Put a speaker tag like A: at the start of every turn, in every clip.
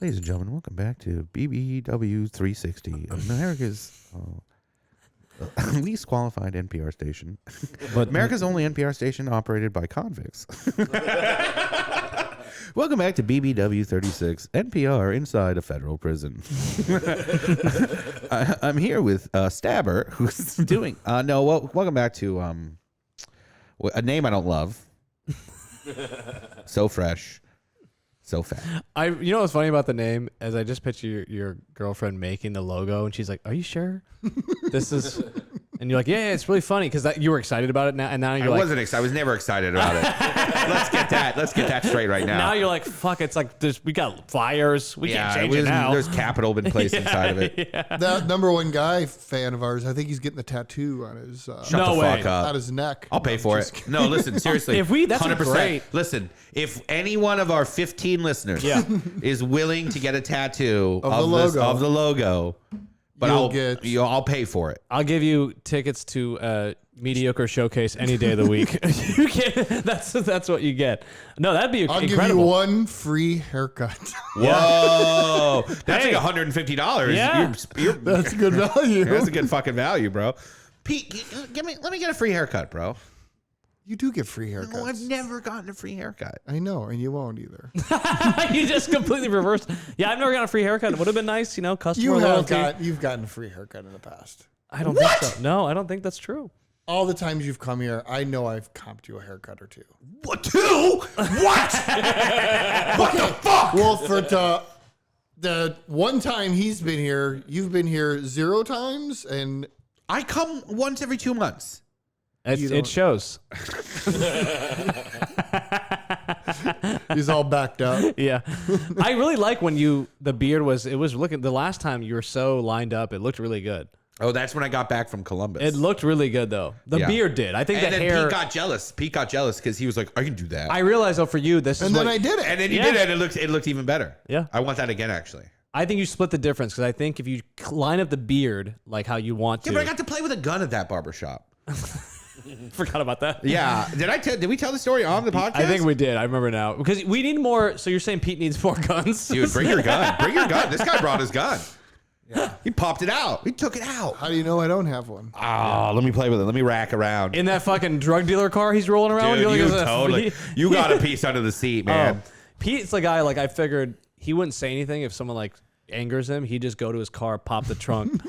A: Ladies and gentlemen, welcome back to BBW 360, America's least qualified NPR station, but America's only NPR station operated by convicts. Welcome back to BBW 36, NPR inside a federal prison. I'm here with Stabber, who's doing... welcome back to a name I don't love. So fresh. So fat.
B: You know what's funny about the name? As I just picture your girlfriend making the logo, and she's like, "Are you sure this is?" And you're like, "Yeah, it's really funny because you were excited about it now, and now you're like,
A: I was never excited about it. Let's get that straight right now.
B: Now you're like, fuck, it's like we got flyers. We can't change it now.
A: There's capital been placed inside of it.
B: Yeah.
C: That number one guy fan of ours, I think he's getting the tattoo on his
A: Shut the fuck up.
C: on his neck.
A: I'll pay for it. No, listen, seriously.
B: That's 100%. Great.
A: Listen, if any one of our 15 listeners is willing to get a tattoo of the logo, but I'll pay for it.
B: I'll give you tickets to mediocre showcase any day of the week. You can't, that's what you get. No, that'd be incredible.
C: I'll give you one free haircut.
A: Whoa, that's like $150.
B: Yeah.
C: That's a good value.
A: That's a good fucking value, bro. Pete, let me get a free haircut, bro.
C: You do get free haircuts.
A: No, I've never gotten a free haircut.
C: I know, and you won't either.
B: You just completely reversed. Yeah, I've never gotten a free haircut. It would have been nice, customer loyalty.
C: You've gotten a free haircut in the past.
B: I don't think so. No, I don't think that's true.
C: All the times you've come here, I know I've comped you a haircut or two.
A: What, two? What? What the fuck?
C: Well, for the one time he's been here, you've been here 0 times, and
A: I come once every 2 months.
B: It shows.
C: He's all backed up.
B: Yeah. I really like when the beard was looking, the last time you were so lined up, it looked really good.
A: Oh, that's when I got back from Columbus.
B: It looked really good though. The beard did. I think
A: and
B: the
A: then
B: hair.
A: Pete got jealous because he was like, I can do that.
B: I realized though for you, this is
C: and then I did it.
A: And then you did it and it looked even better.
B: Yeah.
A: I want that again actually.
B: I think you split the difference because I think if you line up the beard like how you want to.
A: Yeah, but I got to play with a gun at that barbershop.
B: Forgot about that.
A: Yeah. Did we tell the story on the podcast?
B: I think we did. I remember now. Because we need more. So you're saying Pete needs more guns?
A: Dude, bring your gun. Bring your gun. This guy brought his gun. Yeah. He popped it out. He took it out.
C: How do you know I don't have one?
A: Oh, let me play with it. Let me rack around.
B: In that fucking drug dealer car he's rolling around
A: Dude,
B: with?
A: you totally. You got a piece under the seat, man.
B: Pete's the guy, I figured he wouldn't say anything if someone, angers him. He'd just go to his car, pop the trunk,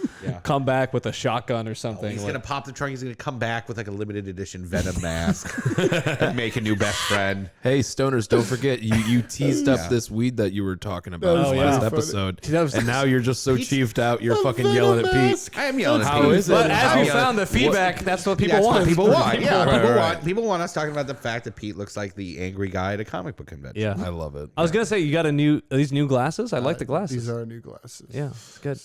B: come back with a shotgun or something.
A: He's going to pop the trunk. He's going to come back with a limited edition Venom mask and make a new best friend.
D: Hey, stoners, don't forget, you teased up this weed that you were talking about last episode. And now you're just so chiefed out, you're fucking yelling at Pete.
A: I am yelling at Pete.
D: How is it?
B: But as we found the feedback, that's what people want.
A: People want. People want us talking about the fact that Pete looks like the angry guy at a comic book convention.
B: Yeah.
D: I love it.
B: I was going to say, you got these new glasses? I like the glasses.
C: These are new glasses.
B: Yeah, it's good.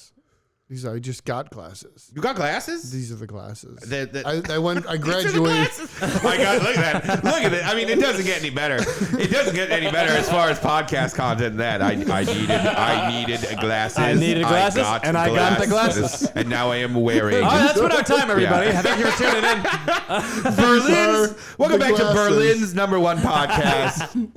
C: I just got glasses.
A: You got glasses?
C: These are the glasses.
A: I
C: graduated.
A: Look at that. Look at it. I mean, it doesn't get any better. It doesn't get any better as far as podcast content than that. I needed glasses.
B: I needed glasses, and I got the glasses.
A: And now I am wearing.
B: All right, that's been our time, everybody. Thank you for tuning in.
A: Welcome back to Berlin's #1 podcast.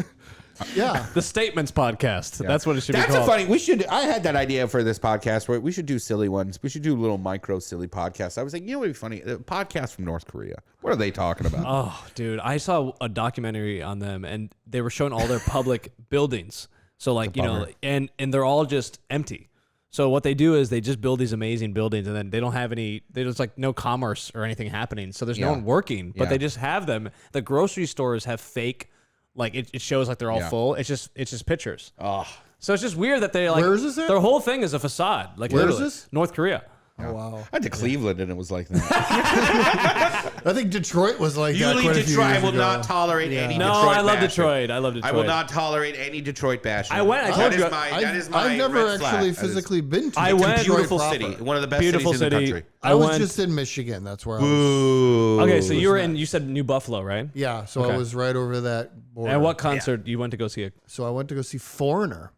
C: Yeah,
B: the Statements podcast. Yeah. That's what it should be called.
A: That's funny. I had that idea for this podcast where we should do silly ones. We should do little micro silly podcasts. I was like, what would be funny? A podcast from North Korea. What are they talking about?
B: Oh, dude, I saw a documentary on them, and they were showing all their public buildings. So and they're all just empty. So what they do is they just build these amazing buildings, and then they don't have there's no commerce or anything happening. So there's no one working, but they just have them. The grocery stores have fake. It shows they're all full. It's just pictures.
A: Oh.
B: So it's just weird that they
C: Where is this at?
B: their whole thing is a facade.
C: Where is this?
B: North Korea.
C: Oh, wow.
A: I went to Cleveland and it was like that.
C: I think Detroit was like
A: you
C: that.
A: Leave Detroit. I will not tolerate any
B: No,
A: Detroit
B: I love
A: bashing.
B: Detroit. I love Detroit.
A: I will not tolerate any Detroit bashing.
B: I went. I told you.
A: That is my
C: I've never
A: red flag.
C: actually physically been to
A: I went.
C: Detroit
A: Beautiful
C: proper.
A: city. One of the best
B: Beautiful
A: cities in the country.
C: I was just in Michigan. That's where I was.
A: Ooh.
B: Okay, so you were in. You said New Buffalo, right?
C: Yeah, so I was right over that border.
B: And what concert you went to go see?
C: So I went to go see Foreigner.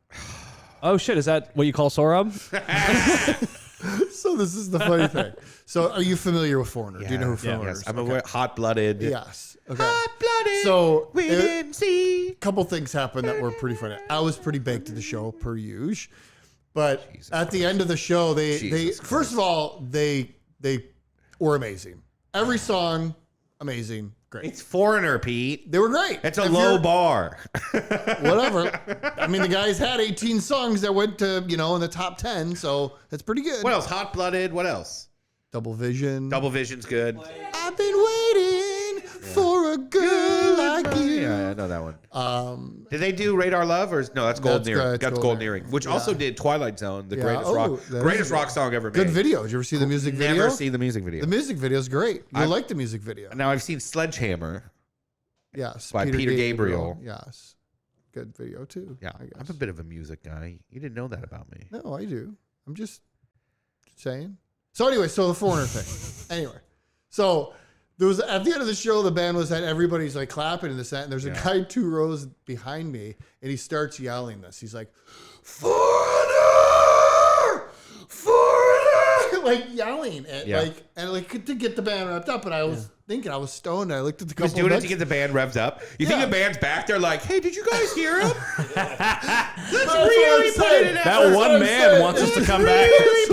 B: Oh shit! Is that what you call Sohrab?
C: So this is the funny thing. So are you familiar with Foreigner? Do you know who Foreigner is?
A: Yes, I'm aware. Hot-blooded.
C: Yes. Okay.
A: Hot-blooded.
C: So
A: we didn't see.
C: A couple things happened that were pretty funny. I was pretty baked to the show per usual, but at the end of the show, they first of all they were amazing. Every song, amazing, great.
A: It's Foreigner, Pete.
C: They were great.
A: It's a low bar.
C: Whatever. I mean, the guys had 18 songs that went to in the top 10, so that's pretty good.
A: What else? Hot-blooded. What else?
C: Double Vision.
A: Double Vision's good.
C: I've been waiting for a girl like you.
A: Yeah, I know that one. Did they do Radar Love or no? That's Golden Earring. That's Golden Earring, which also did Twilight Zone, the greatest rock song ever made.
C: Good video. Did you ever see the music video?
A: Never seen the music video.
C: The music video is great. You like the music video?
A: Now I've seen Sledgehammer.
C: Yes,
A: by Peter Gabriel.
C: Yes, good video too.
A: Yeah, I'm a bit of a music guy. You didn't know that about me.
C: No, I do. I'm just saying. So anyway, the Foreigner thing. Anyway, so there was at the end of the show, the band was at everybody's like clapping in the set, and there's a guy 2 rows behind me, and he starts yelling this. He's like, "Foreigner, Foreigner!" like yelling at to get the band wrapped up. And I was thinking, I was stoned. I looked at the couple.
A: He was doing it to get the band revved up. You think the band's back there like, hey, did you guys hear him? Let's really put it in.
B: That one man wants us to come back.
C: It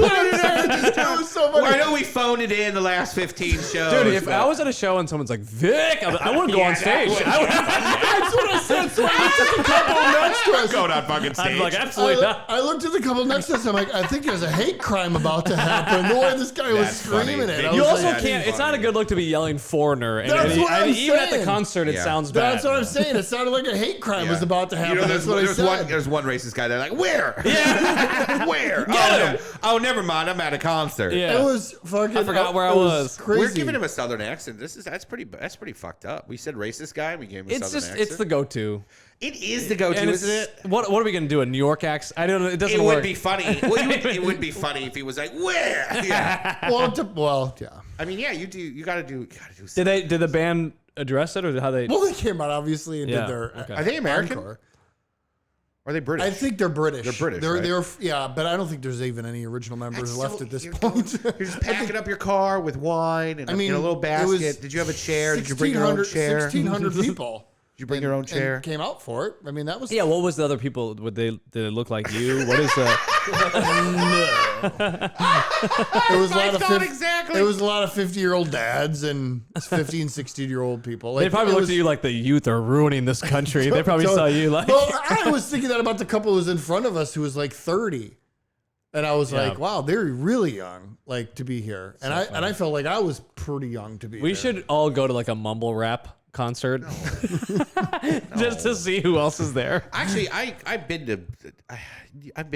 C: was so funny.
A: Well, I know we phoned it in the last 15 shows.
B: Dude, if I was at a show and someone's like, Vic, I want to go on stage.
C: That's what I said. So I looked at the couple next to us.
A: Going on fucking stage.
B: I'm like, absolutely not.
C: I looked at the couple next to us. I'm like, I think there's a hate crime about to happen. The way this guy was screaming it.
B: You also can't. It's not a good look to be yelling Foreigner. And even at the concert, it sounds bad.
C: That's what I'm saying. It sounded like a hate crime was about to happen. That's what I said.
A: There's one racist guy there like, where?
B: Yeah.
A: Where? Oh, never mind. I'm at a concert.
B: Yeah.
C: It was fucking.
B: I forgot where I was.
C: Crazy.
A: We're giving him a southern accent. That's pretty fucked up. We said racist guy and we gave him a southern accent.
B: It's the go-to.
A: It is the go-to, isn't it?
B: What are we gonna do? A New York accent? I don't know. It doesn't
A: work.
B: work.
A: It would be funny. Well, it would be funny if he was like, "Where?" Yeah.
C: Well, yeah.
A: I mean, yeah. You gotta do.
B: Did the band address it or how they?
C: Well, they came out obviously and did their.
B: Okay.
A: Are they American?
C: Encore.
A: Or are they British?
C: I think they're British.
A: They're British. They're
C: yeah, but I don't think there's even any original members left at this point.
A: You're just packing up your car with wine and a little basket. Did you have a chair? Did you bring your own chair?
C: 1,600 people.
A: Did you bring your own chair?
C: And came out for it. I mean, that was.
B: Yeah. What was the other people? Did they look like you? What is
C: It was a lot of exactly. It was a lot of 50-year-old dads and 50 and 60-year-old people.
B: They probably looked at you like the youth are ruining this country. They probably saw you like.
C: Well, I was thinking that about the couple who was in front of us who was like 30. And I was like, wow, they're really young, like to be here. And I felt like I was pretty young to be here.
B: We should all go to like a mumble rap concert just to see who else is there.
A: Actually, I've been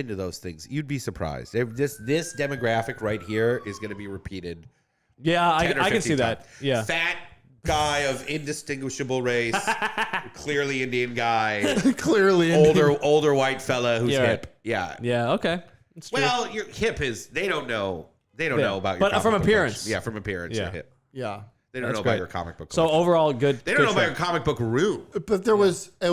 A: to those things. You'd be surprised. This demographic right here is going to be repeated.
B: Yeah, I can see that. Yeah,
A: fat guy of indistinguishable race, clearly Indian guy,
C: clearly
A: older white fella who's hip. Yeah.
B: Yeah. Okay.
A: Well, your hip is. They don't know. They don't know about your.
B: But from appearance.
A: Books. Yeah, from appearance, you're hip.
C: Yeah.
A: They don't know about your comic book.
B: So overall, good.
A: They don't know about your comic book room.
C: But there was a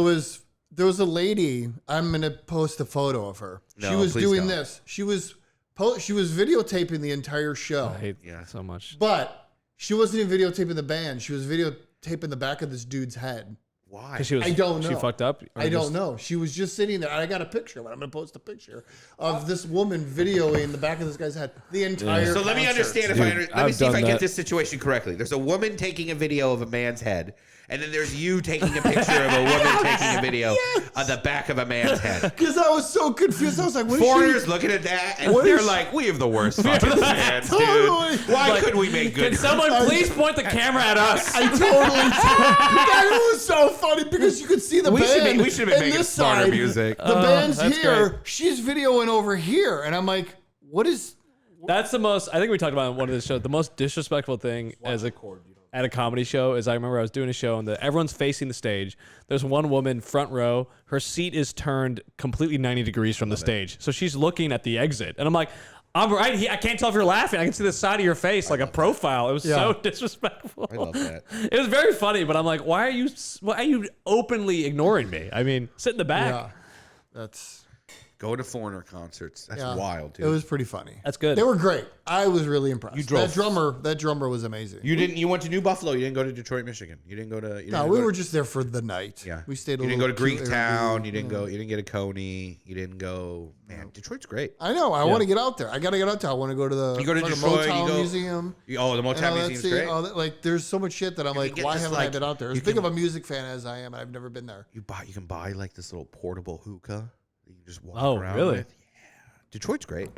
C: lady. I'm gonna post a photo of her.
A: No,
C: she was doing
A: don't.
C: this. She was videotaping the entire show.
B: I hate so much.
C: But she wasn't even videotaping the band. She was videotaping the back of this dude's head.
A: Why?
B: I don't know. She fucked up?
C: I don't know. She was just sitting there. I got a picture of it. I'm going to post a picture of this woman videoing the back of this guy's head the entire
A: So let me understand
B: Let me
A: see if I get this situation correctly. There's a woman taking a video of a man's head, and then there's you taking a picture of a woman taking a video of the back of a man's head.
C: Because I was so confused. I was like, what is
A: Foreigners looking at that, and they're like, we have the worst fucking fans, dude. Why couldn't we make good?
B: Can someone please point the camera at us?
C: I totally that was so funny because you could see the band.
A: We should have been making smarter music.
C: The band's here.
B: Great.
C: She's videoing over here. And I'm like, what is...
B: That's the most... I think we talked about it on one of the shows. The most disrespectful thing at a comedy show is I remember I was doing a show and everyone's facing the stage. There's one woman front row. Her seat is turned completely 90 degrees from the stage. So she's looking at the exit. And I'm like... I'm right here. I can't tell if you're laughing. I can see the side of your face like a profile. It was so disrespectful.
A: I love that.
B: It was very funny, but I'm like, why are you openly ignoring me? I mean, sit in the back.
C: Yeah, that's
A: Go to Foreigner concerts. That's
C: Yeah.
A: wild, dude.
C: It was pretty funny.
B: That's good.
C: They were great. I was really impressed.
A: You drove.
C: That drummer was amazing.
A: You went to New Buffalo. You didn't go to Detroit, Michigan. You didn't go to.
C: No, we were just there for the night.
A: Yeah,
C: we stayed.
A: You didn't go to
C: Airbnb.
A: Greektown. You didn't go. You didn't get a Coney. You didn't go. Man, Detroit's great.
C: I know. I want to get out there. I got to get out there. I want to go to the.
A: You go to
C: fucking
A: Detroit.
C: Motown
A: You go.
C: Museum.
A: The Motown Museum's great.
C: Like, there's so much shit that I'm like,
A: get
C: why
A: this,
C: haven't I
A: like,
C: been out there? As
A: you
C: big
A: can-
C: of a music fan as I am, I've never been there.
A: You can buy like this little portable hookah. That you can just walk
B: Oh,
A: around
B: really?
A: with. Detroit's great.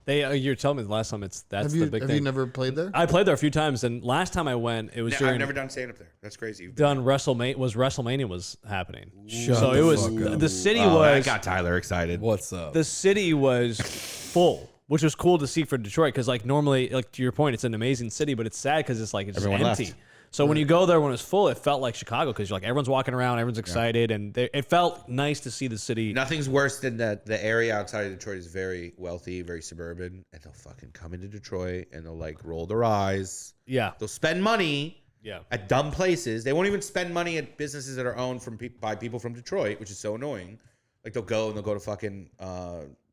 B: You're telling me the last time that's
C: Have
B: the
C: you
B: big
C: have
B: thing.
C: you never played there?
B: I played there a few times, and last time I went, it was during
A: I've never done stand up there. That's crazy.
B: done WrestleMania was happening.
D: Shut
B: So
D: the
B: it was
D: fuck up.
B: the city
A: That
B: was
A: got Tyler excited.
D: What's up?
B: the city was full, which was cool to see for Detroit because like normally, like to your point, it's an amazing city, but it's sad because it's like it's just
A: Everyone
B: empty.
A: left.
B: So when you go there when it's full, it felt like Chicago because you're like everyone's walking around, everyone's excited, and it felt nice to see the city.
A: Nothing's worse than that. The area outside of Detroit is very wealthy, very suburban, and they'll fucking come into Detroit and they'll like roll their eyes.
B: Yeah,
A: They'll spend money
B: yeah.
A: at dumb places. They won't even spend money at businesses that are owned by people from Detroit, which is so annoying. Like they'll go to fucking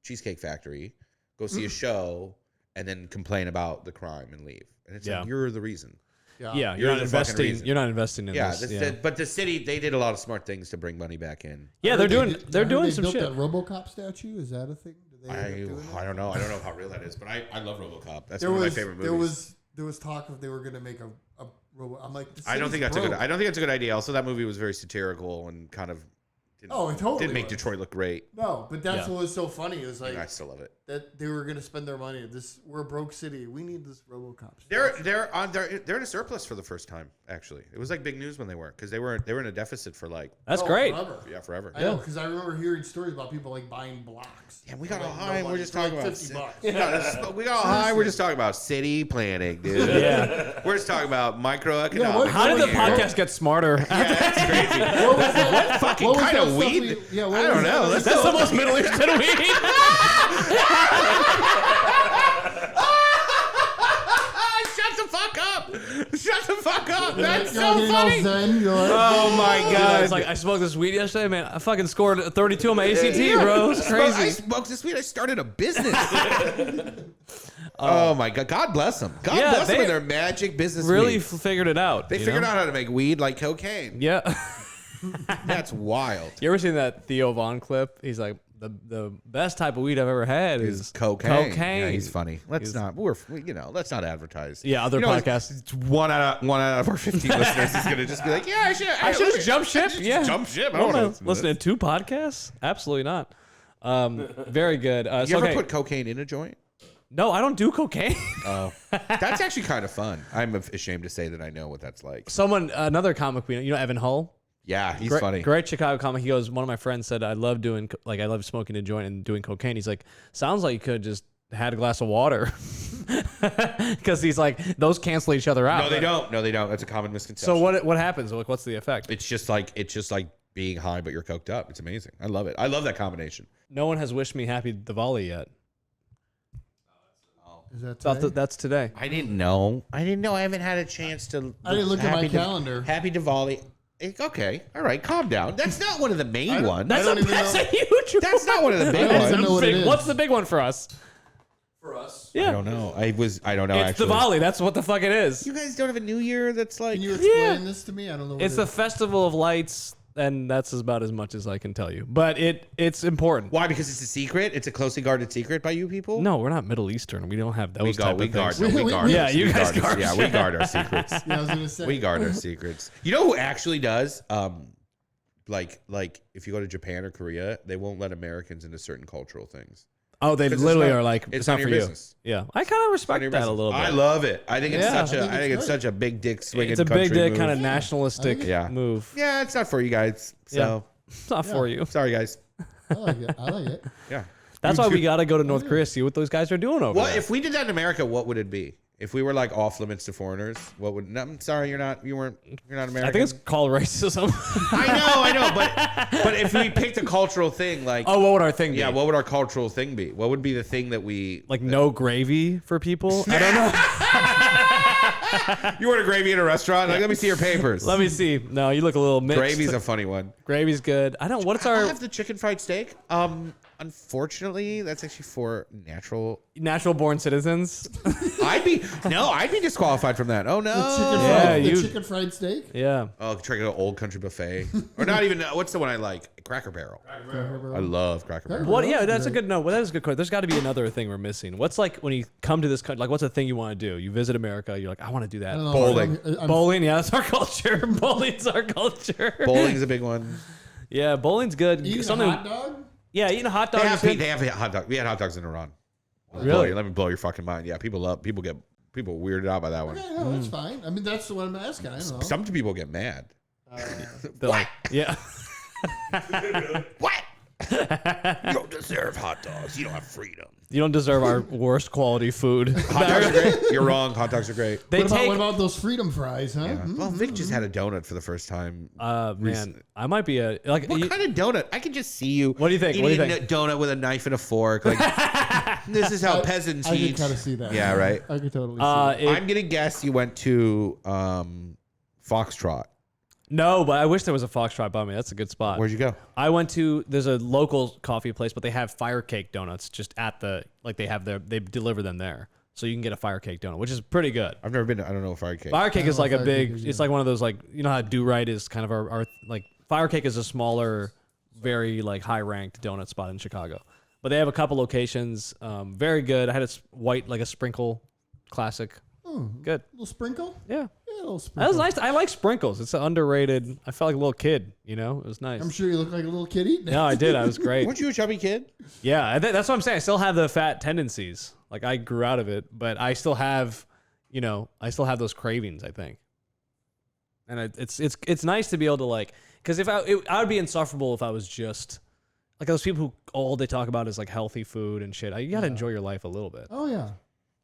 A: Cheesecake Factory, go see a show, and then complain about the crime and leave. And it's like you're the reason.
B: Yeah,
A: You're
B: you're not
A: the fucking
B: investing.
A: reason.
B: You're not investing in
A: Yeah,
B: this.
A: but the city, they did a lot of smart things to bring money back in.
B: Yeah, they're doing
C: They
B: some
C: built
B: shit.
C: that RoboCop statue. Is that a thing? Did they end up doing that?
A: I don't know. I don't know how real that is, but I love RoboCop. That's
C: There
A: one
C: was
A: of my favorite movies.
C: there was talk of they were gonna make a robot. I'm like,
A: I don't think that's a good. I don't think that's a good idea. Also, that movie was very satirical and kind of.
C: It totally
A: didn't make
C: was.
A: Detroit look great.
C: No, but that's
B: Yeah.
C: what was so funny. It was like
A: I still love it.
C: that they were gonna spend their money. We're a broke city. We need this RoboCop.
A: They're in a surplus for the first time. Actually, it was like big news when they were because they were in a deficit for like
B: That's great.
A: forever.
C: I know because I remember hearing stories about people like buying blocks.
A: Yeah, we got
C: For,
A: all
C: like,
A: high.
C: no
A: We're
C: money,
A: just
C: for,
A: talking
C: like
A: about
C: $50.
A: we got all high. We're just talking about city planning, dude.
B: Yeah.
A: We're just talking about microeconomics.
C: Yeah, what-
B: How did the
A: here.
B: podcast get smarter?
A: That's crazy.
C: What was that?
A: Fucking
C: What was
A: kind
C: that
A: of
C: stuff
A: weed.
C: what
A: I
C: was
A: don't know.
C: that?
B: That's the most Middle Eastern weed.
A: Shut the fuck up! Shut the fuck up! That's
C: You're
A: so
C: getting all
A: funny.
C: zen, you're like,
A: Oh my god!
B: It's like I smoked this weed yesterday, man. I fucking scored a 32 on my ACT, bro. It's
A: I
B: crazy.
A: smoked this weed. I started a business. Oh my god! God bless them. God
B: Yeah,
A: bless them
B: they
A: and their magic business.
B: Really
A: weed.
B: figured it out.
A: They
B: you
A: figured
B: know?
A: out how to make weed like cocaine.
B: Yeah.
A: That's wild.
B: You ever seen that Theo Von clip? He's like, the best type of weed I've ever had is
A: Cocaine.
B: Cocaine.
A: Yeah, he's funny. Let's not advertise.
B: Yeah, other podcasts.
A: It's one out of our 15 listeners is gonna just be like, yeah, I should
B: just jump ship. Yeah.
A: jump ship. I
B: I
A: don't
B: don't
A: want to
B: listen to 2 podcasts? Absolutely not. Very good.
A: You
B: So,
A: ever
B: okay.
A: put cocaine in a joint?
B: No, I don't do cocaine.
A: Oh, that's actually kind of fun. I'm ashamed to say that I know what that's like.
B: Another comic we know, you know Evan Hull?
A: Yeah, he's funny.
B: Great Chicago comic. He goes, one of my friends said, I love smoking a joint and doing cocaine. He's like, sounds like you could have just had a glass of water. Because he's like, those cancel each other out.
A: No, they don't. No, they don't. That's a common misconception.
B: So what happens? Like, what's the effect?
A: It's just like being high, but you're coked up. It's amazing. I love it. I love that combination.
B: No one has wished me happy Diwali yet.
C: Is that today?
B: That's today.
A: I didn't know. I haven't had a chance to.
C: I didn't look at my calendar.
A: Happy Diwali. Okay. All right. Calm down. That's not one of the main ones.
C: I don't even
B: That's
C: know.
B: a huge
A: That's not one of the big
C: I don't
A: ones.
C: even know what it is.
B: What's the big one for us?
D: For us.
B: Yeah.
A: I don't know. I don't know.
B: It's
A: actually.
B: Diwali. That's what the fuck it is.
A: You guys don't have a New Year that's like.
C: Can you explain this to me? I don't know. What
B: It's
C: it
B: the
C: is.
B: festival of lights, and that's about as much as I can tell you. But it's important.
A: Why? Because it's a secret. It's a closely guarded secret by you people.
B: No, we're not Middle Eastern. We don't have those type
A: we
B: of
A: guard.
B: things.
A: No, we guard.
B: Yeah,
A: our-
B: you
A: we
B: guys
A: guard.
B: guard.
A: Yeah, we guard our secrets.
C: Yeah, I was gonna say.
A: We guard our secrets. You know who actually does? Like if you go to Japan or Korea, they won't let Americans into certain cultural things.
B: Oh, they
A: 'Cause it's
B: literally
A: not-
B: are like,
A: it's
B: it's
A: none
B: not
A: of
B: for
A: your
B: you.
A: business.
B: Yeah, I kind of respect that a little bit.
A: I love it. I think it's
B: Yeah.
A: such a. I think it's
C: great.
A: such a big dick swinging.
B: It's a big
A: country
B: dick
A: move.
B: kind of nationalistic
A: Yeah.
B: move.
A: Yeah, it's not for you guys. So
B: It's not for you.
A: sorry, guys.
C: I like it. I like it.
A: Yeah.
B: That's why we got to go to North Korea, see what those guys are doing over
A: Well,
B: there.
A: if we did that in America, what would it be? If we were like off limits to foreigners, what would? No, I'm sorry, you're not American.
B: I think it's called racism.
A: I know, but if we picked a cultural thing, like
B: Oh, what would our thing be?
A: yeah, what would our cultural thing be? What would be the thing that we
B: Like no gravy for people? I don't know.
A: You order gravy in a restaurant? Like, let me see your papers.
B: Let me see. No, you look a little mixed.
A: Gravy's a funny one.
B: Gravy's good. I don't. What's
A: I'll
B: our?
A: have the chicken fried steak. Unfortunately, that's actually for natural
B: born citizens.
A: I'd be disqualified from that. Oh no.
C: The chicken fried steak?
B: Yeah.
A: Oh, try to go Old Country Buffet. Or not even what's the one I like? Cracker Barrel. I love Cracker Barrel.
B: What? Yeah, that's a good no. Well, that is a good question. There's got to be another thing we're missing. What's like when you come to this country? Like, what's a thing you want to do? You visit America. You're like, I want to do that.
A: Bowling.
B: Bowling. Yeah, that's our culture. Bowling's our culture.
A: Bowling's a big one.
B: Yeah, bowling's good.
C: Eating a hot dog?
B: Yeah, eating a hot dog.
A: They have hot dog. We had hot dogs in Iran.
B: Really?
A: Let me blow your fucking mind. Yeah, people get weirded out by that one.
C: Okay, no, that's fine. I mean, that's what I'm asking. I don't know.
A: Some people get mad.
B: What? Yeah.
A: What? You don't deserve hot dogs. You don't have freedom.
B: You don't deserve our worst quality food.
A: Hot dogs are great. You're wrong. Hot dogs are great.
C: What about those freedom fries, huh?
A: Yeah. Well, Vic just had a donut for the first time.
B: Man, I might be a like.
A: What kind of donut? I can just see you.
B: What do you think?
A: Eating a donut with a knife and a fork. Like this is how peasants
C: I
A: eat.
C: can kind of see that.
A: Yeah, right.
C: I can totally see that.
A: I'm gonna guess you went to Foxtrot.
B: No, but I wish there was a Foxtrot by me. That's a good spot.
A: Where'd you go?
B: I went to, there's a local coffee place, but they have fire cake donuts just at the, like they deliver them there. So you can get a fire cake donut, which is pretty good.
A: I've never been to, I don't know fire cake.
B: Fire cake is like a big,
C: is,
B: it's like one of those like, you know how Do-Right is kind of our like, fire cake is a smaller, very like high ranked donut spot in Chicago. But they have a couple locations, very good. I had white, like a sprinkle classic. Good.
C: A little sprinkle?
B: Yeah.
C: Yeah, a little
B: That
C: sprinkle.
B: was nice. I like sprinkles. It's underrated. I felt like a little kid, you know? It was nice.
C: I'm sure you look like a little kid eating it.
B: No, I did. I was great.
A: Weren't you a chubby kid?
B: Yeah, that's what I'm saying. I still have the fat tendencies. Like I grew out of it, but I still have, you know, I still have those cravings, I think. And it's nice to be able to like, because if I would be insufferable if I was just like those people who all they talk about is like healthy food and shit. You gotta enjoy your life a little bit.
C: Oh, yeah.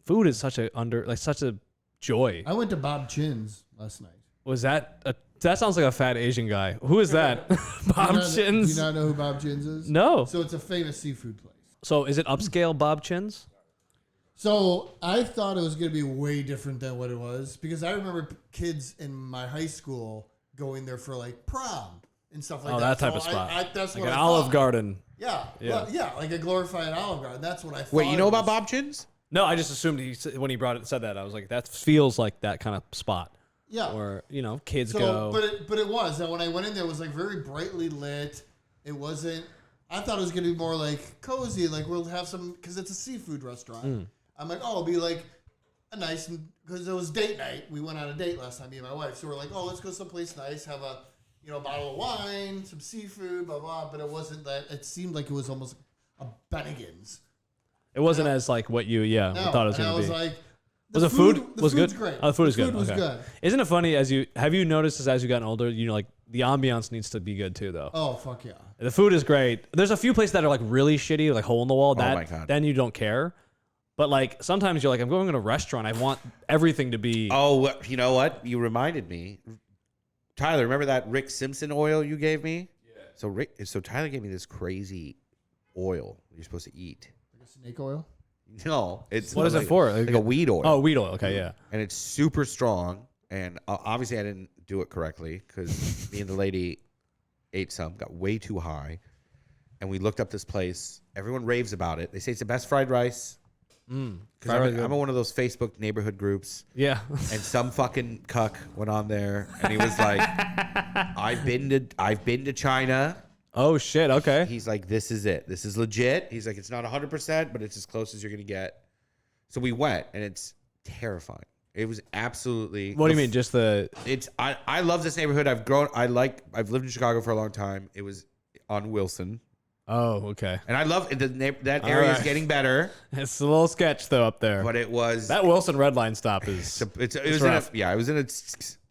B: Food is such a joy.
C: I went to Bob Chin's last night.
B: Was that that sounds like a fat Asian guy. Who is that? Bob Chin's?
C: Do you not know who Bob Chin's is?
B: No.
C: So it's a famous seafood place.
B: So is it upscale Bob Chin's?
C: So I thought it was going to be way different than what it was because I remember kids in my high school going there for like prom and stuff like that.
B: Oh, that type
C: So
B: of spot.
C: That's
B: like
C: what
B: an
C: I
B: Olive
C: thought.
B: Garden.
C: Yeah,
B: Yeah.
C: yeah, like a glorified Olive Garden. That's what I thought.
A: Wait, you know
C: it
A: about
C: was.
A: Bob Chin's?
B: No, I just assumed when he said that, I was like, that feels like that kind of spot.
C: Yeah.
B: Where, you know, kids
C: So,
B: go.
C: but it was. And when I went in there, it was like very brightly lit. It wasn't. I thought it was going to be more like cozy, like we'll have some because it's a seafood restaurant. I'm like, oh, it'll be like a nice because it was date night. We went on a date last time, me and my wife. So we're like, oh, let's go someplace nice, have a bottle of wine, some seafood, blah blah. But it wasn't that. It seemed like it was almost a Bennigan's.
B: It wasn't as like what you thought it was
C: and I
B: going to
C: was
B: be.
C: like,
B: Was the food was
C: food's
B: good?
C: Great.
B: Oh, the food is good.
C: Food was
B: Okay.
C: good.
B: Isn't it funny have you noticed this as you gotten older? You know, like the ambiance needs to be good too, though.
C: Oh fuck yeah!
B: The food is great. There's a few places that are like really shitty, like hole in the wall. That
A: my God.
B: then you don't care. But like sometimes you're like, I'm going to a restaurant. I want everything to be.
A: Oh, you know what? You reminded me. Tyler, remember that Rick Simpson oil you gave me? Yeah. So Tyler gave me this crazy oil you're supposed to eat.
C: Like a snake oil.
A: No, it's
B: What is it for?
A: Like a weed oil.
B: Oh, weed oil. Okay, yeah.
A: And it's super strong. And obviously, I didn't do it correctly because me and the lady ate some, got way too high, and we looked up this place. Everyone raves about it. They say it's the best fried rice. Because I'm in one of those Facebook neighborhood groups.
B: Yeah.
A: And some fucking cuck went on there, and he was like, "I've been to China."
B: Oh shit. Okay.
A: He's like, "This is it. This is legit." He's like, "It's not 100%, but it's as close as you're gonna get." So we went, and it's terrifying. It was absolutely.
B: What do you mean? Just the?
A: It's I love this neighborhood. I've lived in Chicago for a long time. It was on Wilson,
B: Oh, okay.
A: and I love that area is
B: right.
A: getting better.
B: It's a little sketch though up there.
A: But it was
B: That Wilson Red Line stop is.
A: it was in a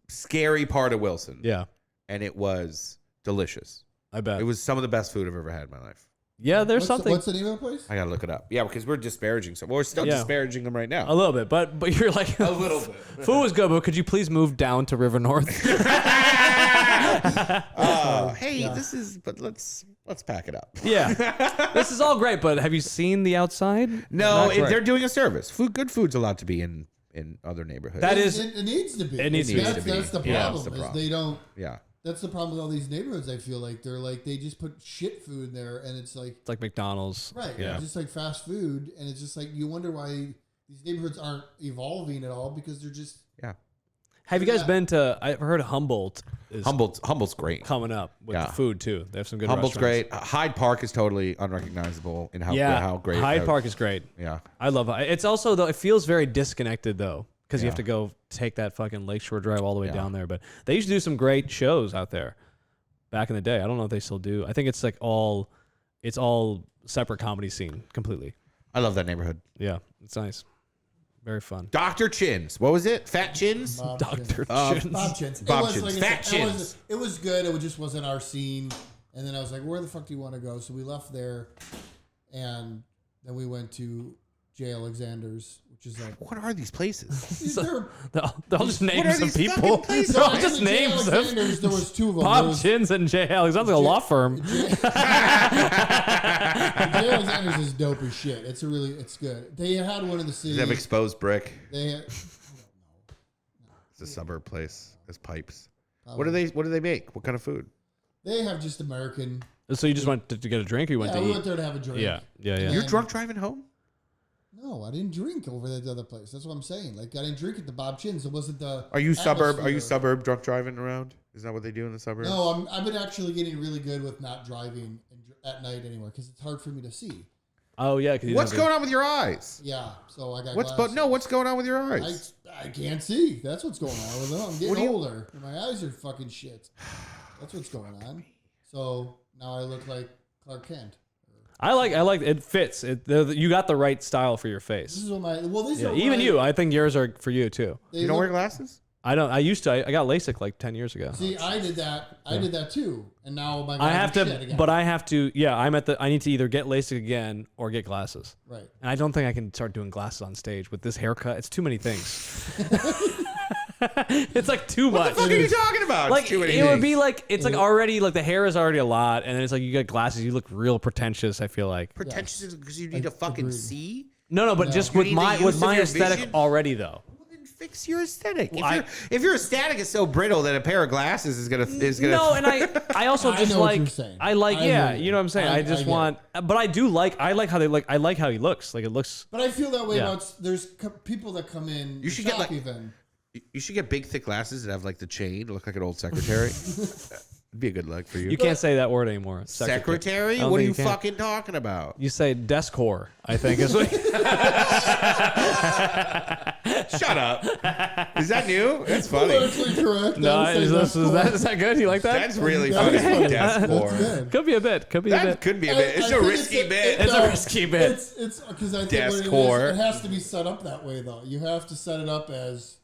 A: scary part of Wilson.
B: Yeah,
A: And it was delicious.
B: I bet.
A: It was some of the best food I've ever had in my life.
B: Yeah, there's something.
C: What's the name of the place?
A: I gotta look it up. Yeah, because we're disparaging some. We're still
B: Yeah.
A: disparaging them right now.
B: A little bit, but you're like
A: A little bit.
B: Food was good, but could you please move down to River North?
A: Hey, this is. But let's pack it up.
B: Yeah, this is all great, but have you seen the outside?
A: No,
B: Not great.
A: they're doing a service. Good food's allowed to be in other neighborhoods.
B: That is.
C: It needs to be.
B: It needs to be.
C: That's the problem.
A: Yeah, that's the
C: is
A: problem.
C: they don't.
A: Yeah.
C: That's the problem with all these neighborhoods. I feel like they just put shit food there, and it's like
B: McDonald's,
C: right?
B: Yeah,
C: just like fast food, and it's just like you wonder why these neighborhoods aren't evolving at all because they're just
B: Have you guys been to? I've heard Humboldt.
A: Humboldt's great.
B: Coming up with the food too. They have some good.
A: Humboldt's
B: restaurants.
A: great. Hyde Park is totally unrecognizable in how great.
B: Hyde Park is great.
A: Yeah,
B: I love it. It's also though it feels very disconnected though because you have to go take that fucking Lakeshore Drive all the way down there. But they used to do some great shows out there back in the day. I don't know if they still do. I think it's like all separate comedy scene completely.
A: I love that neighborhood.
B: Yeah, it's nice. Very fun.
A: Dr. Chins. What was it? Fat Chins?
B: Dr. Chins.
C: Bob Chins.
A: Bob
C: It was,
A: Chins.
C: like I
A: Fat
C: said,
A: Chins.
C: It was good. It just wasn't our scene. And then I was like, where the fuck do you want to go? So we left there, and then we went to J. Alexander's, which is like...
A: What are these places?
C: They're,
B: They're all just names of people.
A: fucking places?
B: They're all
A: No,
B: just
C: J.
B: names of
C: Alexander's, there was two of them.
B: Bob Chins and J. Alex. Sounds like a law firm.
C: J. Alexander's is dope as shit. It's good. They had one in the city.
A: Does they have exposed brick?
C: They had,
A: It's a suburb place. There's pipes. What do they make? What kind of food?
C: they have just American.
B: So you just went to get a drink, or you went
C: Yeah,
B: to
C: we
B: eat?
C: went there to have a drink.
B: Yeah.
A: You're drunk driving home?
C: No, I didn't drink over at the other place. That's what I'm saying. Like I didn't drink at the Bob Chins. It wasn't the.
A: Are you
C: atmosphere.
A: suburb drunk driving around? Is that what they do in the suburbs?
C: No, I've been actually getting really good with not driving at night anymore because it's hard for me to see.
B: Oh yeah.
A: What's going on with your eyes?
C: Yeah, so I got.
A: What's going on with your eyes?
C: I can't see. That's what's going on with them. I'm getting older. And my eyes are fucking shit. That's what's going on. So now I look like Clark Kent.
B: I like it fits. You got the right style for your face.
C: This is what these
B: Yeah,
C: are
B: even
C: my,
B: you. I think yours are for you too.
A: You don't wear glasses?
B: I don't. I used to. I got LASIK like 10 years ago.
C: See, I did that. I did that too, and now my.
B: I have
C: shit
B: to,
C: again.
B: but I have to. Yeah, I need to either get LASIK again or get glasses.
C: Right.
B: And I don't think I can start doing glasses on stage with this haircut. It's too many things. It's like too much.
A: What the fuck are you talking about?
B: Like
A: It's too many
B: it would
A: things.
B: be like it's like already like the hair is already a lot, and then it's like you get glasses, you look real pretentious. I feel like
A: pretentious because you need to fucking see.
B: no, but just
A: You
B: with
A: need the
B: my
A: use of your
B: aesthetic
A: vision?
B: already though.
A: Well, then fix your aesthetic.
B: Well,
A: if your aesthetic is so brittle that a pair of glasses is gonna
B: No, and I also
C: I
B: just
C: know what
B: like
C: you're saying.
B: I like
C: I
B: yeah,
C: know
B: you know what I'm saying. I just
C: get
B: want, but I like how he looks. Like it looks.
C: But I feel that way
B: Yeah.
C: about there's people that come in.
A: You should
C: the
A: get,
C: shop
A: like-
C: even.
A: You should get big, thick glasses that have like the chain, look like an old secretary. It'd be a good look for you.
B: You can't say that word anymore.
A: Secretary?
B: I don't
A: What are
B: think
A: you
B: can.
A: fucking talking about?
B: You say desk whore, I think is what.
A: Shut up. Is that new? That's funny.
C: Politically correct.
B: No,
C: I would say
B: is that good? You like that?
A: That's really
C: That
A: funny.
C: is funny.
A: Desk
C: That's
A: whore.
C: good.
B: Could be a bit. Could be a
A: That
B: bit.
A: could be a bit. It's
C: I
A: a
C: think
A: risky bit.
B: It's a risky bit.
C: It's because I think
A: Desk
C: what it
A: whore.
C: is, it has to be set up that way though. You have to set it up as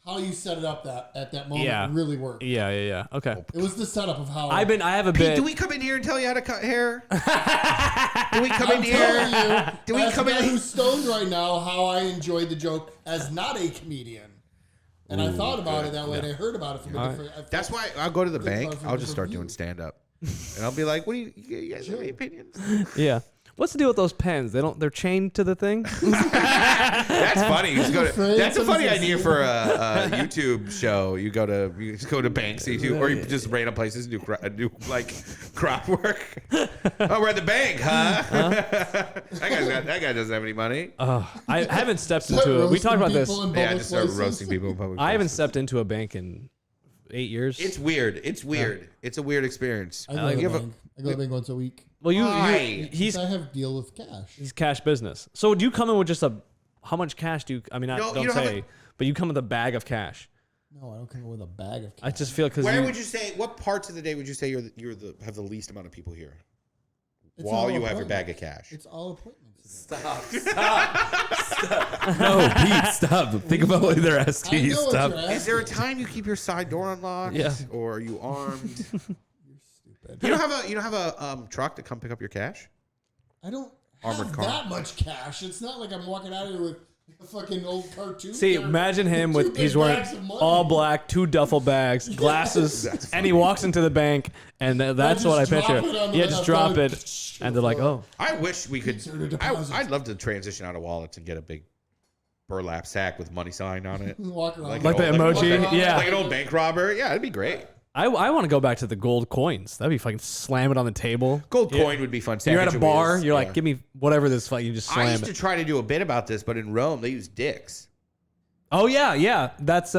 C: how you set it up that at that moment
B: Yeah.
C: really worked.
B: Yeah. Okay.
C: It was the setup of how
B: I have a
A: Pete,
B: bit.
A: do we come in here and tell you how to cut hair? Do we come in
C: I'm
A: here?
C: telling you,
A: Do we
C: as
A: come
C: a guy
A: in?
C: who's stoned right now, how I enjoyed the joke as not a comedian. And I thought about it that way, and I heard about it from a different. I felt-
A: That's why I'll go to the
C: Good
A: bank.
C: part from
A: I'll just
C: different
A: start
C: view.
A: doing stand up, and I'll be like, "What do you guys have any opinions?"
B: Yeah. What's the deal with those pens? They're chained to the thing.
A: That's funny. You just go to,
C: afraid
A: that's a funny
C: somebody's
A: idea
C: gonna
A: for a YouTube show. You just go to banks, or you just random places and do like crowd work. Oh, we're at the bank, huh? that guy doesn't have any money.
B: I haven't stepped
C: Start
B: into it. We talked about
C: roasting
B: this.
C: people in
A: Yeah,
C: public
A: just start
C: places.
A: roasting people in public.
B: I haven't
A: places.
B: stepped into a bank in 8 years.
A: It's weird. It's weird. It's a weird experience.
C: I go to
A: You
C: the
A: have a-
C: bank. I go to the bank once a week.
B: well,
A: Why?
B: he's
C: I have deal with cash.
B: cash business. So do you come in with just how much cash do you? I mean,
A: No,
B: don't
A: you don't have
B: say, but you come with a bag of cash.
C: No, I don't come with a bag of cash.
B: I just feel because
A: Where would you say? What parts of the day would you say have the least amount of people here?
C: It's
A: While
C: all
A: you have your
C: appointments.
A: bag of cash.
C: It's all appointments.
B: stop.
D: No, Pete, stop. Think about what they're
C: I
D: asking you.
C: know what
D: Stop.
C: you're
A: Is there a
C: asking.
A: time you keep your side door unlocked?
B: Yeah.
A: Or are you armed?
C: You're stupid.
A: You don't have a truck to come pick up your cash?
C: I don't
A: Armored
C: have
A: car.
C: that much cash. It's not like I'm walking out of here with a fucking old cartoon.
B: See,
C: character
B: imagine him
C: two
B: with
C: big
B: he's wearing
C: bags of money.
B: all black, 2 duffel bags, glasses,
A: That's
B: and he walks into the bank, and that's
C: just
B: what I
C: drop
B: picture.
C: it on the
B: Yeah, just drop
C: outside.
B: it, and they're like, "Oh,
A: I wish we could.
C: Insert a deposit.
A: I'd love to transition out of wallets and get a big burlap sack with money sign on it.
C: Walk around
A: Like
B: Like the
A: an old-
B: emoji?
A: like
B: Yeah.
A: Like an old bank robber. Yeah, it'd be great.
B: I want to go back to the gold coins. That'd be fucking slam it on the table.
A: Gold coin would be fun.
B: You're at a bar.
A: Wheels.
B: You're like, give me whatever this. You just slam
A: I used
B: it.
A: to try to do a bit about this, but in Rome they use dicks.
B: Oh yeah. That's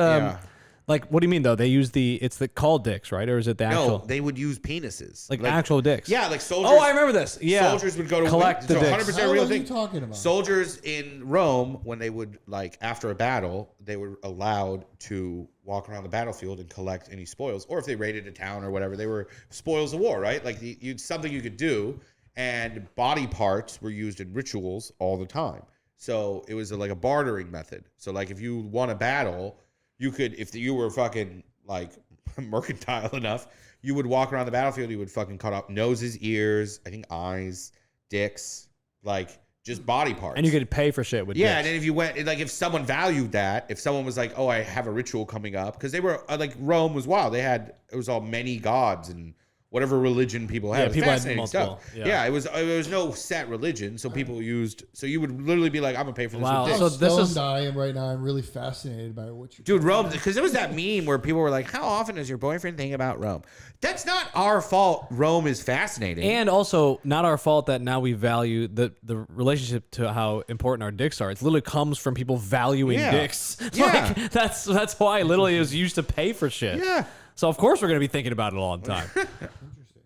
B: like, what do you mean though? They use it's called dicks, right? Or is it the actual?
A: No, they would use penises.
B: Like actual dicks.
A: Yeah, like soldiers.
B: Oh, I remember this. Yeah.
A: Soldiers would go to
B: collect the dicks.
A: 100%
C: How
A: real
C: are
A: thing.
C: you talking about?
A: Soldiers in Rome, when they would after a battle, they were allowed to walk around the battlefield and collect any spoils, or if they raided a town or whatever, they were spoils of war, right? Like something you could do, and body parts were used in rituals all the time. So it was like a bartering method. So like if you won a battle, you could, if you were fucking like mercantile enough, you would walk around the battlefield, you would fucking cut off noses, ears, I think eyes, dicks, like just body parts.
B: And you could pay for shit with dicks.
A: And then if you went, like if someone valued that, if someone was like, oh, I have a ritual coming up, because they were like, Rome was wild. It was all many gods and whatever religion people had.
B: Yeah,
A: It was
B: people had
A: fascinating
B: multiple.
A: stuff.
B: Yeah.
A: Yeah, it was no set religion, so people used. So you would literally be like, I'm gonna pay for this.
B: Wow.
A: with
C: How
B: So
A: dicks.
B: this is-
C: stoned I am right now. I'm really fascinated by what you're
A: Dude, Rome, because there was that meme where people were like, how often does your boyfriend think about Rome? That's not our fault. Rome is fascinating.
B: And also, not our fault that now we value the relationship to how important our dicks are. It literally comes from people valuing
A: Yeah.
B: dicks.
A: Yeah.
B: Like, that's why literally it was used to pay for shit.
A: Yeah.
B: So of course we're gonna be thinking about it all the time.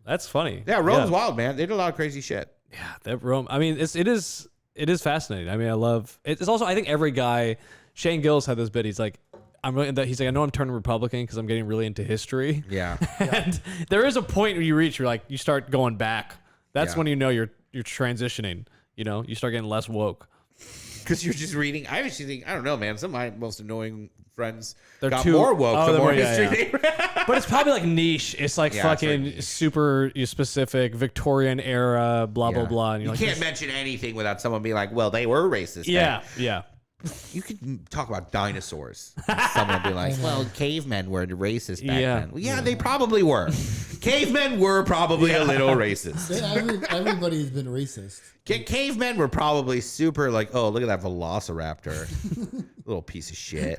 B: That's funny.
A: Yeah, Rome's wild, man. They did a lot of crazy shit.
B: Yeah, that Rome. I mean, it is fascinating. I mean, I love. It's also, I think every guy. Shane Gillis had this bit. He's like, he's like, I know I'm turning Republican because I'm getting really into history.
A: Yeah.
B: And there is a point where you reach, you start going back. That's
A: Yeah.
B: when you know you're transitioning. You know, you start getting less woke.
A: Because you're just reading. I actually think, I don't know, man. Some of my most annoying friends
B: They're
A: got
B: too-
A: more woke
B: oh,
A: the
B: they're
A: more
B: more- yeah,
A: history
B: yeah.
A: they read.
B: But it's probably like niche. It's like
A: Yeah, it's very
B: fucking
A: niche.
B: super specific Victorian era, blah, blah,
A: Yeah.
B: blah. And
A: You
B: you're like,
A: can't mention anything without someone being like, well, they were racist.
B: yeah,
A: then.
B: yeah.
A: You could talk about dinosaurs. Someone would be like, well, cavemen were racist back
B: Yeah.
A: then. Well, yeah, they probably were. Cavemen were probably a little racist.
C: Everybody's been racist.
A: Cavemen were probably super like, oh, look at that velociraptor. Little piece of shit.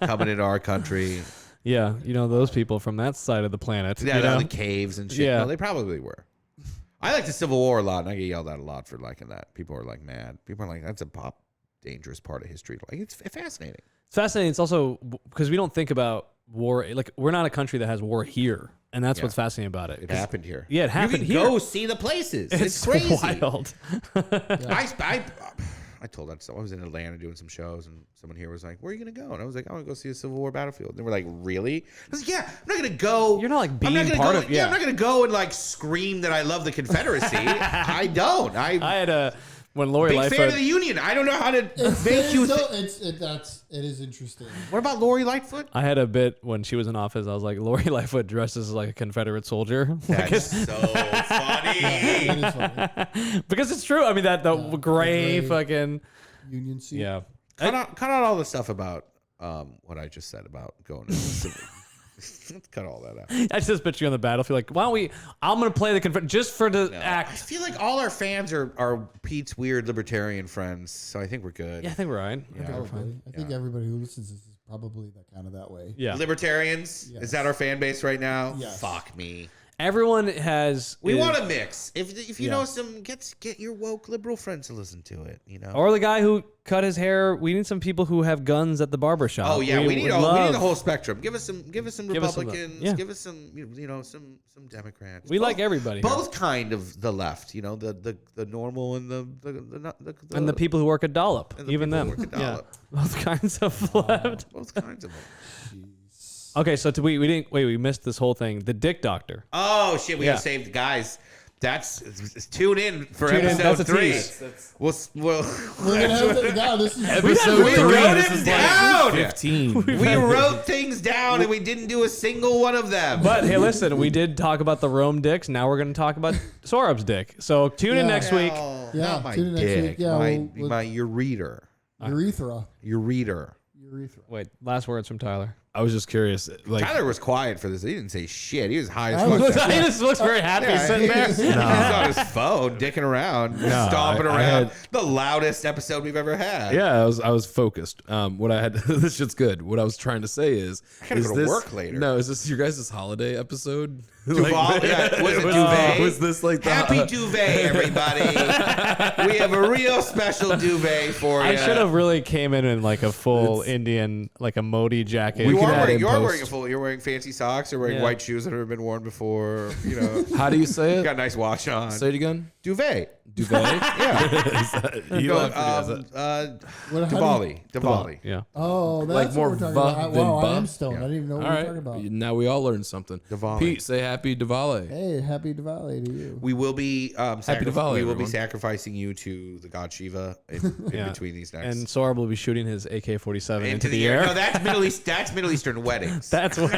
A: Coming into our country.
B: Yeah, you know, those people from that side of the planet.
A: Yeah,
B: you know?
A: the caves and shit.
B: Yeah.
A: No, they probably were. I like the Civil War a lot, and I get yelled at a lot for liking that. People are like mad. People are like, that's a dangerous part of history. Like, it's fascinating.
B: It's fascinating. It's also because we don't think about war. Like, we're not a country that has war here. And that's what's fascinating about it.
A: It happened here.
B: Yeah, it happened
A: you can
B: here.
A: go see the places. It's
B: so
A: crazy.
B: wild.
A: I told that. So I was in Atlanta doing some shows, and someone here was like, "Where are you gonna go?" And I was like, "I want to go see a Civil War battlefield." And they were like, "Really?" I was like, "Yeah, I'm not gonna go."
B: You're not like
A: I'm
B: being
A: not gonna
B: part
A: go,
B: of. Yeah,
A: I'm not gonna go and like scream that I love the Confederacy. I don't.
B: I had when Lori
A: big
B: Lightfoot.
A: fan of the Union. I don't know how to make you.
C: It is interesting.
A: What about Lori Lightfoot?
B: I had a bit when she was in office. I was like, Lori Lightfoot dresses like a Confederate soldier.
A: That's so funny.
C: It is funny.
B: Because it's true. I mean, the gray
C: gray
B: fucking.
C: Union suit.
B: Yeah.
A: Cut out all the stuff about what I just said about going to civil. Cut all that out.
B: I just picture you on the battlefield. Like, why don't we? I'm going to play the Confederate just for the
A: I
B: act.
A: feel like all our fans are Pete's weird libertarian friends, so I think we're good.
B: Yeah, I think we're right.
C: I think everybody who listens to this is probably kind of that way.
B: Yeah.
A: Libertarians?
C: Yes.
A: Is that our fan base right now?
C: Yes.
A: Fuck me.
B: Everyone has.
A: We want a mix. If you
B: Yeah.
A: know some, get your woke liberal friends to listen to it. You know.
B: Or the guy who cut his hair. We need some people who have guns at the barber shop.
A: Oh yeah, we need
B: would
A: the
B: love-
A: whole spectrum. Give us some
B: Give us some
A: Republicans.
B: yeah.
A: Give us some some Democrats.
B: We like everybody here.
A: Both kind of the left. You know the normal and the
B: And the people who work at Dollop,
A: and the
B: even
A: people
B: them.
A: who work at
B: Yeah,
A: Dollop.
B: both kinds of left.
A: Both kinds of them.
B: Okay, so we didn't wait. We missed this whole thing. The Dick Doctor.
A: Oh shit, we
B: Yeah.
A: gotta save the guys. That's tune in for
B: Tune in,
A: episode
B: that's a
A: 3.
B: tease.
A: We'll
C: We're gonna have now. This is
D: Episode
A: we
D: 3.
A: wrote
D: This
A: it
D: is
A: down.
D: like 15.
A: we wrote things down and we didn't do a single one of them.
B: But hey, listen, we did talk about the Rome dicks. Now we're going to talk about Sohrab's dick. So tune in
C: Yeah.
B: next week.
C: Yeah,
A: not my
C: tune in next
A: dick.
C: week. Yeah,
A: my
C: we'll-
A: your reader.
C: urethra.
A: Your reader.
C: urethra.
B: Wait, last words from Tyler.
D: I was just curious. Like
A: Tyler was quiet for this. He didn't say shit. He was high as
C: I was-
A: fuck.
B: He just looks very happy sitting there.
A: He's on his phone, dicking around, stomping
D: I
A: around.
D: had-
A: The loudest episode we've ever had.
D: yeah, I was focused. What I had this shit's good. What I was trying to say is
A: gotta
D: is
A: go to
D: this
A: work later.
D: No, is this your guys' holiday episode?
A: Duval, yeah, was it duvet?
D: Was this like the
A: Happy duvet, everybody. We have a real special duvet for you.
B: I should have really came in like a full Indian, like a Modi jacket.
A: You
D: can
A: are
D: add
A: wearing,
D: in
A: you are
D: post.
A: wearing a full. You're wearing fancy socks. You're wearing
B: Yeah.
A: white shoes that have never been worn before. You know,
D: How do you say
A: you
D: it?
A: got a nice watch on.
D: Say it again.
A: Duvet.
D: Duvet.
A: Yeah.
D: You
A: Go,
D: laughed at me.
C: What, how do you-
A: Diwali.
B: Yeah.
C: Oh, that's
D: Like
C: what
D: more
C: we're talking
D: va
C: about.
D: than
C: Wow, I
D: ba?
C: am stoned. I didn't even know what
D: All
C: we were
D: right.
C: talking about.
D: Now we all learned something.
A: Diwali.
D: Pete, say happy Diwali.
C: Hey, happy Diwali to you.
A: We will be
D: Diwali,
A: we will be
D: everyone.
A: sacrificing you to the god Shiva in
B: Yeah.
A: between these next.
B: And Sohrab will be shooting his AK-47 into the
A: air.
B: air.
A: No, that's Middle East. That's Middle Eastern weddings.
B: That's what.